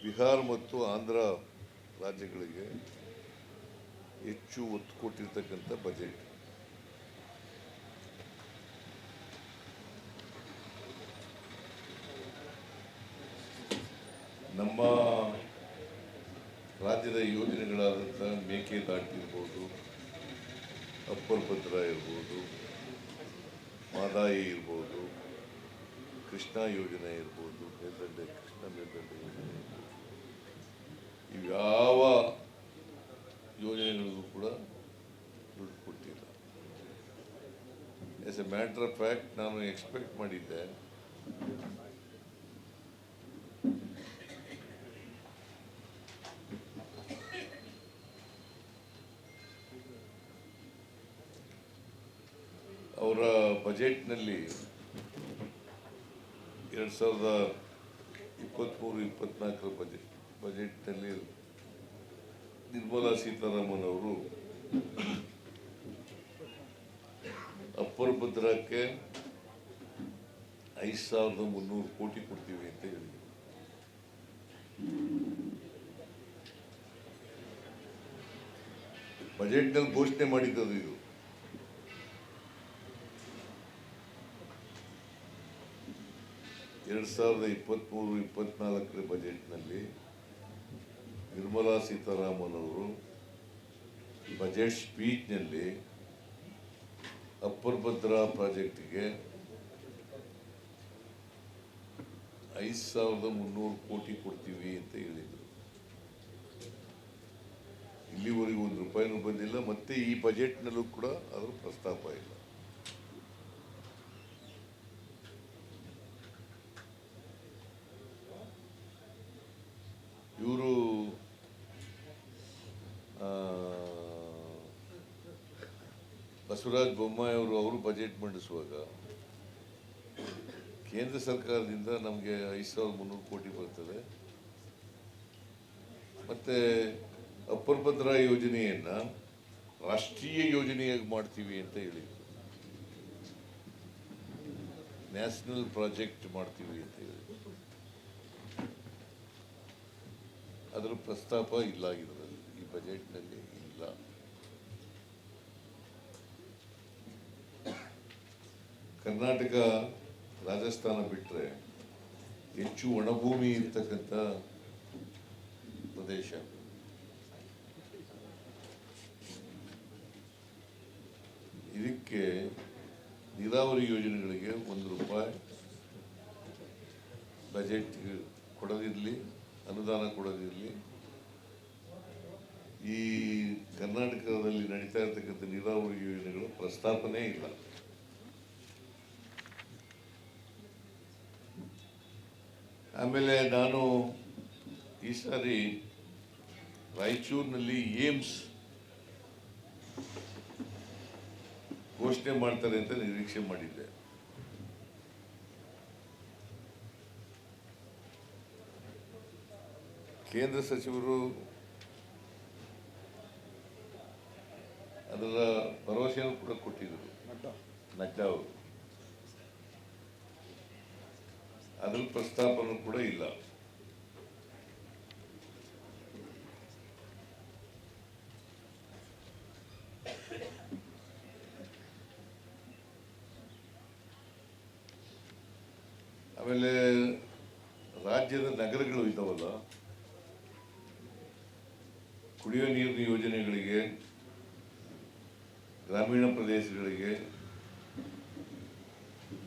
ಬಿಹಾರ ಮತ್ತು ಆಂಧ್ರ ರಾಜ್ಯಗಳಿಗೆ ಹೆಚ್ಚು ಒತ್ತು ಕೊಟ್ಟಿರ್ತಕ್ಕಂಥ ಬಜೆಟ್. ನಮ್ಮ ರಾಜ್ಯದ ಯೋಜನೆಗಳಾದಂಥ ಮೇಕೆದಾಟು ಇರ್ಬೋದು, ಅಪ್ಪರ್ ಭದ್ರಾ ಇರ್ಬೋದು, ಮಾದಾಯಿ ಇರ್ಬೋದು, ಕೃಷ್ಣ ಯೋಜನೆ ಇರ್ಬೋದು, ಮೇಲ್ದಂಡೆ ಕೃಷ್ಣ ಮೇಲ್ದಂಡೆ ಯೋಜನೆ ಇರ್ಬೋದು, ಇವ್ಯಾವ ಯೋಜನೆಗಳಿಗೂ ಕೂಡ ದುಡ್ಡು ಕೊಟ್ಟಿಲ್ಲ. As A matter of fact ನಾನು ಎಕ್ಸ್ಪೆಕ್ಟ್ ಮಾಡಿದ್ದೆ ಅವರ ಬಜೆಟ್ನಲ್ಲಿ 2023-24 ಬಜೆಟ್ನಲ್ಲಿ ನಿರ್ಮಲಾ ಸೀತಾರಾಮನ್ ಅವರು ಅಪ್ಪರ್ ಭದ್ರಾಕ್ಕೆ 5,300 ಕೋಟಿ ಕೊಡ್ತೀವಿ ಅಂತ ಹೇಳಿದರು. ಬಜೆಟ್ನಲ್ಲಿ ಘೋಷಣೆ ಮಾಡಿದ್ದದು ಇದು. ಎರಡು 2023-24 ಬಜೆಟ್ನಲ್ಲಿ ನಿರ್ಮಲಾ ಸೀತಾರಾಮನ್ ಅವರು ಬಜೆಟ್ ಸ್ಪೀಚ್ನಲ್ಲಿ ಅಪ್ಪರ್ ಭದ್ರಾ ಪ್ರಾಜೆಕ್ಟ್ಗೆ 5,300 ಕೋಟಿ ಕೊಡ್ತೀವಿ ಅಂತ ಹೇಳಿದರು. ಇಲ್ಲಿವರೆಗೂ ₹1 ಬಂದಿಲ್ಲ. ಮತ್ತೆ ಈ ಬಜೆಟ್ನಲ್ಲೂ ಕೂಡ ಅದರ ಪ್ರಸ್ತಾಪ ಇಲ್ಲ. ಇವರು ಬಸವರಾಜ ಬೊಮ್ಮಾಯಿ ಅವರು ಬಜೆಟ್ ಮಂಡಿಸುವಾಗ ಕೇಂದ್ರ ಸರ್ಕಾರದಿಂದ ನಮಗೆ 5,300 ಕೋಟಿ ಬರ್ತದೆ, ಮತ್ತೆ ಅಪ್ಪರ್ ಭದ್ರಾ ಯೋಜನೆಯನ್ನ ರಾಷ್ಟ್ರೀಯ ಯೋಜನೆಯಾಗಿ ಮಾಡ್ತೀವಿ ಅಂತ ಹೇಳಿದ್ರು. ನ್ಯಾಷನಲ್ ಪ್ರಾಜೆಕ್ಟ್ ಮಾಡ್ತೀವಿ ಅಂತ ಹೇಳಿದ್ರು. ಅದರ ಪ್ರಸ್ತಾಪ ಇಲ್ಲ, ಇದರಲ್ಲಿ ಈ ಬಜೆಟ್ನಲ್ಲಿ ಇಲ್ಲ. ಕರ್ನಾಟಕ, ರಾಜಸ್ಥಾನ ಬಿಟ್ಟರೆ ಹೆಚ್ಚು ಒಣಭೂಮಿ ಇರ್ತಕ್ಕಂಥ ಪ್ರದೇಶ. ಇದಕ್ಕೆ ನೀರಾವರಿ ಯೋಜನೆಗಳಿಗೆ ₹1 ಬಜೆಟ್ ಕೊಡದಿರಲಿ, ಅನುದಾನ ಕೊಡೋದಿರಲಿ, ಈ ಕರ್ನಾಟಕದಲ್ಲಿ ನಡೀತಾ ಇರ್ತಕ್ಕಂಥ ನೀರಾವರಿ ಯೋಜನೆಗಳು ಪ್ರಸ್ತಾಪನೆ ಇಲ್ಲ. ಆಮೇಲೆ ನಾನು ಈ ಸಾರಿ ರಾಯಚೂರಿನಲ್ಲಿ ಏಮ್ಸ್ ಘೋಷಣೆ ಮಾಡ್ತಾರೆ ಅಂತ ನಿರೀಕ್ಷೆ ಮಾಡಿದ್ದೆ. ಕೇಂದ್ರ ಸಚಿವರು ಅದರ ಭರವಸೆಯನ್ನು ಕೂಡ ಕೊಟ್ಟಿದ್ದರು, ನಡ್ಡಾ ಅವರು. ಅದರ ಪ್ರಸ್ತಾಪನೂ ಕೂಡ ಇಲ್ಲ. ಆಮೇಲೆ ರಾಜ್ಯದ ನಗರಗಳು ಇದ್ದಾವಲ್ಲ, ಕುಡಿಯುವ ನೀರಿನ ಯೋಜನೆಗಳಿಗೆ, ಗ್ರಾಮೀಣ ಪ್ರದೇಶಗಳಿಗೆ,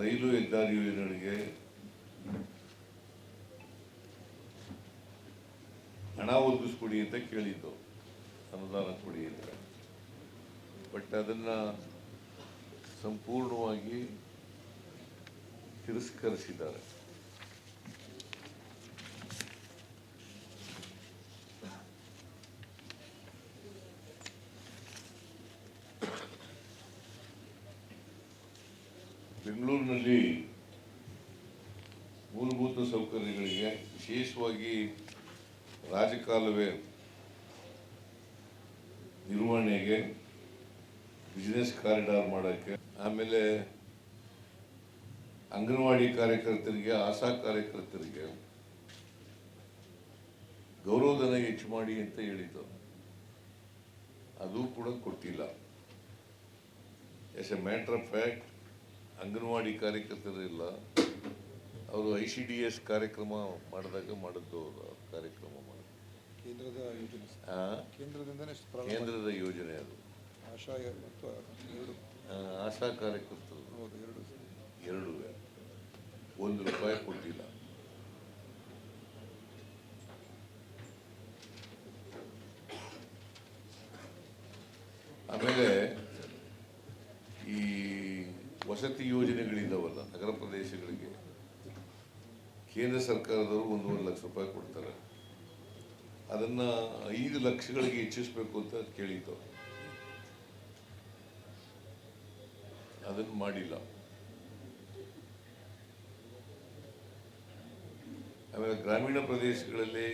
ರೈಲು ಹೆದ್ದಾರಿ ಯೋಜನೆಗಳಿಗೆ ಹಣ ಒದಗಿಸ್ಕೊಡಿ ಅಂತ ಕೇಳಿದ್ದು, ಅನುದಾನ ಕೊಡಿ ಅಂತ. ಬಟ್ ಅದನ್ನ ಸಂಪೂರ್ಣವಾಗಿ ತಿರಸ್ಕರಿಸಿದ್ದಾರೆ. ಬೆಂಗಳೂರಿನಲ್ಲಿ ಮೂಲಭೂತ ಸೌಕರ್ಯಗಳಿಗೆ, ವಿಶೇಷವಾಗಿ ರಾಜಕಾಲುವೆ ನಿರ್ವಹಣೆಗೆ, ಬಿಸಿನೆಸ್ ಕಾರಿಡಾರ್ ಮಾಡೋಕ್ಕೆ, ಆಮೇಲೆ ಅಂಗನವಾಡಿ ಕಾರ್ಯಕರ್ತರಿಗೆ, ಆಶಾ ಕಾರ್ಯಕರ್ತರಿಗೆ ಗೌರವಧನ ಹೆಚ್ಚು ಮಾಡಿ ಅಂತ ಹೇಳಿದ್ದು, ಅದು ಕೂಡ ಕೊಟ್ಟಿಲ್ಲ. As a matter of fact, anganwadi ಕಾರ್ಯಕರ್ತರಿಲ್ಲ, ಅವರು ICDS ಕಾರ್ಯಕ್ರಮ ಮಾಡಿದಾಗ ಮಾಡಿದ್ದು, ಕಾರ್ಯಕ್ರಮ ಮಾಡಿ ಕೇಂದ್ರದ ಯೋಜನೆ, ಕೇಂದ್ರದ ಯೋಜನೆ ಅದು. ಆಶಾ ಮತ್ತು ಆಶಾ ಕಾರ್ಯಕರ್ತರು ಎರಡು ₹1 ಕೊಟ್ಟಿಲ್ಲ. ಆಮೇಲೆ ಈ ವಸತಿ ಯೋಜನೆಗಳಿದ್ದಾವಲ್ಲ ನಗರ ಪ್ರದೇಶಗಳಿಗೆ, ಕೇಂದ್ರ ಸರ್ಕಾರದವರು ₹1.5 ಲಕ್ಷ ಕೊಡ್ತಾರೆ. ಅದನ್ನ 5 ಲಕ್ಷಗಳಿಗೆ ಹೆಚ್ಚಿಸಬೇಕು ಅಂತ ಕೇಳಿದ್ದು, ಅದನ್ನು ಮಾಡಿಲ್ಲ. ಆಮೇಲೆ ಗ್ರಾಮೀಣ ಪ್ರದೇಶಗಳಲ್ಲಿ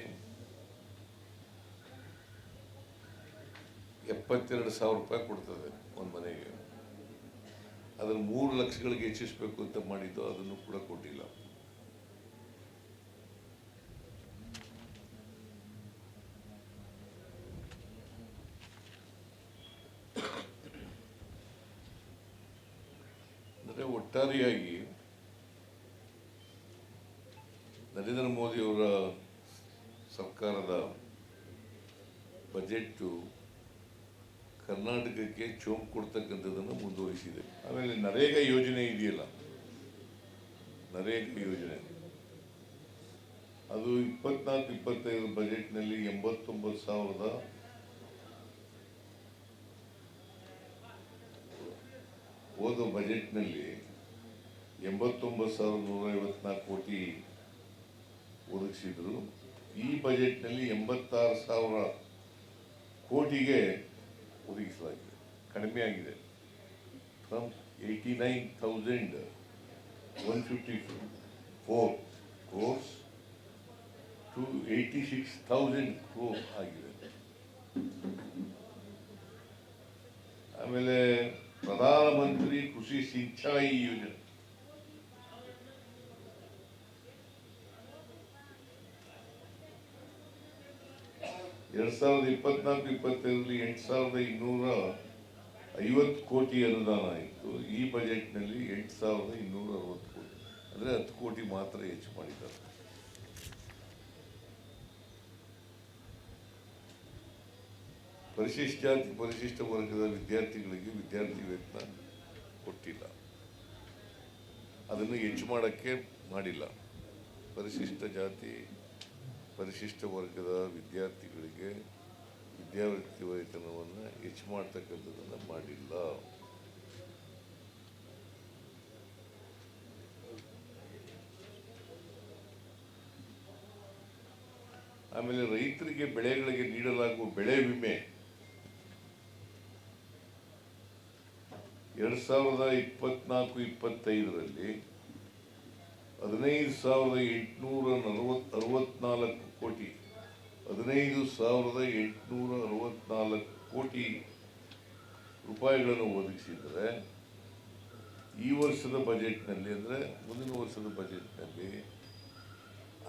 72,000 ಕೊಡ್ತದೆ ಒಂದು ಮನೆಗೆ, ಅದನ್ನು 3 ಲಕ್ಷಗಳಿಗೆ ಹೆಚ್ಚಿಸಬೇಕು ಅಂತ ಮಾಡಿದ್ದು, ಅದನ್ನು ಕೂಡ ಕೊಟ್ಟಿಲ್ಲ. ಅಂದರೆ ಒಟ್ಟಾರೆಯಾಗಿ ನರೇಂದ್ರ ಮೋದಿ ಅವರ ಸರ್ಕಾರದ ಬಜೆಟ್ ಕರ್ನಾಟಕಕ್ಕೆ ಚೋಮ್ ಕೊಡ್ತಕ್ಕಂಥದ್ದನ್ನು ಮುಂದುವರಿಸಿದೆ. ಆಮೇಲೆ ನರೇಗಾ ಯೋಜನೆ ಇದೆಯಲ್ಲ, ನರೇಗಾ ಯೋಜನೆ ಅದು 24-25 ಬಜೆಟ್ನಲ್ಲಿ 89,000 ಹೋದ ಬಜೆಟ್ನಲ್ಲಿ 89,154 ಕೋಟಿ ಒದಗಿಸಿದ್ರು. ಈ ಬಜೆಟ್ನಲ್ಲಿ 86,000 ಕೋಟಿಗೆ ಒದಗಿಸಲಾಗಿದೆ, ಕಡಿಮೆ ಆಗಿದೆ. ಫ್ರಮ್ 89,154 crores to 86,000 crores ಆಗಿದೆ. ಆಮೇಲೆ ಪ್ರಧಾನಮಂತ್ರಿ ಕೃಷಿ ಸಿಂಚಾಯಿ ಯೋಜನೆ ಎರಡ್ 2024-25 8,250 ಕೋಟಿ ಅನುದಾನ ಇತ್ತು. ಈ ಬಜೆಟ್ನಲ್ಲಿ 8,260 ಕೋಟಿ, ಅಂದರೆ 10 ಕೋಟಿ ಮಾತ್ರ ಹೆಚ್ಚು ಮಾಡಿದ್ದಾರೆ. ಪರಿಶಿಷ್ಟ ಜಾತಿ ಪರಿಶಿಷ್ಟ ವರ್ಗದ ವಿದ್ಯಾರ್ಥಿಗಳಿಗೆ ವಿದ್ಯಾರ್ಥಿ ವೇತನ ಕೊಟ್ಟಿಲ್ಲ, ಅದನ್ನು ಹೆಚ್ಚು ಮಾಡೋಕ್ಕೆ ಮಾಡಿಲ್ಲ. ಪರಿಶಿಷ್ಟ ಜಾತಿ ಪರಿಶಿಷ್ಟ ವರ್ಗದ ವಿದ್ಯಾರ್ಥಿಗಳಿಗೆ ವಿದ್ಯಾರ್ಥಿ ವೇತನವನ್ನು ಹೆಚ್ಚು ಮಾಡ್ತಕ್ಕಂಥದ್ದನ್ನು ಮಾಡಿಲ್ಲ. ಆಮೇಲೆ ರೈತರಿಗೆ ಬೆಳೆಗಳಿಗೆ ನೀಡಲಾಗುವ ಬೆಳೆ ವಿಮೆ 2024-25ರಲ್ಲಿ 15,864 ಕೋಟಿ 15,864 ಕೋಟಿ ರೂಪಾಯಿಗಳನ್ನು ಒದಗಿಸಿದರೆ, ಈ ವರ್ಷದ ಬಜೆಟ್ನಲ್ಲಿ, ಅಂದರೆ ಮುಂದಿನ ವರ್ಷದ ಬಜೆಟ್ನಲ್ಲಿ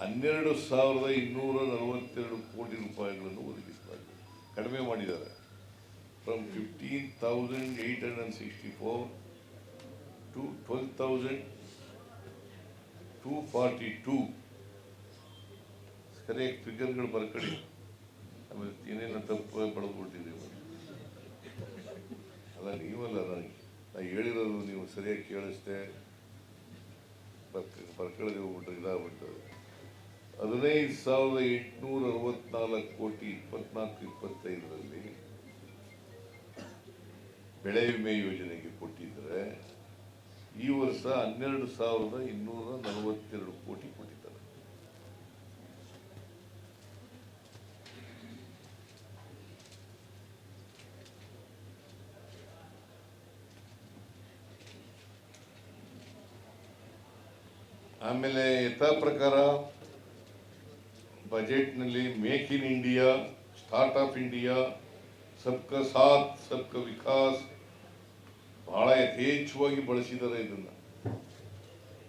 12,242 ಕೋಟಿ ರೂಪಾಯಿಗಳನ್ನು ಒದಗಿಸಲಾಗಿದೆ. ಕಡಿಮೆ ಮಾಡಿದ್ದಾರೆ. From 15,864 to 12,242. ಸರಿಯಾಗಿ ಫಿಗರ್ಗಳು ಬರ್ಕಡಿ. ಆಮೇಲೆ ಏನೇನು ತಪ್ಪು ಪಡೆದುಬಿಟ್ಟಿದ್ದೀವಿ. ಅಲ್ಲ, ನೀವಲ್ಲ, ನಾ ಹೇಳಿರೋದು ನೀವು ಸರಿಯಾಗಿ ಕೇಳಿಸ್ದೆ ಬರ್ಕಳದೆ ಹೋಗ್ಬಿಟ್ರೆ ಇದಾಗ್ಬಿಡ್ತದೆ. 15,864 ಕೋಟಿ 24-25ರಲ್ಲಿ ಬೆಳೆ ವಿಮೆ ಯೋಜನೆಗೆ ಕೊಟ್ಟಿದ್ದರೆ, ಈ ವರ್ಷ 12,242 ಕೋಟಿ ಕೊಟ್ಟಿದ್ದಾರೆ. ಆಮೇಲೆ ಯಥಾ ಪ್ರಕಾರ ಬಜೆಟ್ನಲ್ಲಿ make in India, start up India, Sabka Saath Sabka Vikas ಬಹಳ ಯಥೇಚ್ಛವಾಗಿ ಬಳಸಿದ್ದಾರೆ. ಇದನ್ನು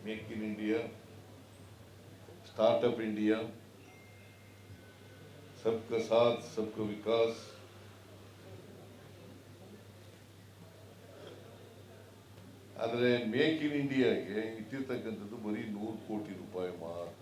make in India, startup India, Sabka Saath Sabka Vikas, ಆದರೆ ಮೇಕ್ ಇನ್ ಇಂಡಿಯಾಗೆ ಇಟ್ಟಿರ್ತಕ್ಕಂಥದ್ದು ಬರೀ 100 ಕೋಟಿ ರೂಪಾಯಿ ಮಾತ್ರ.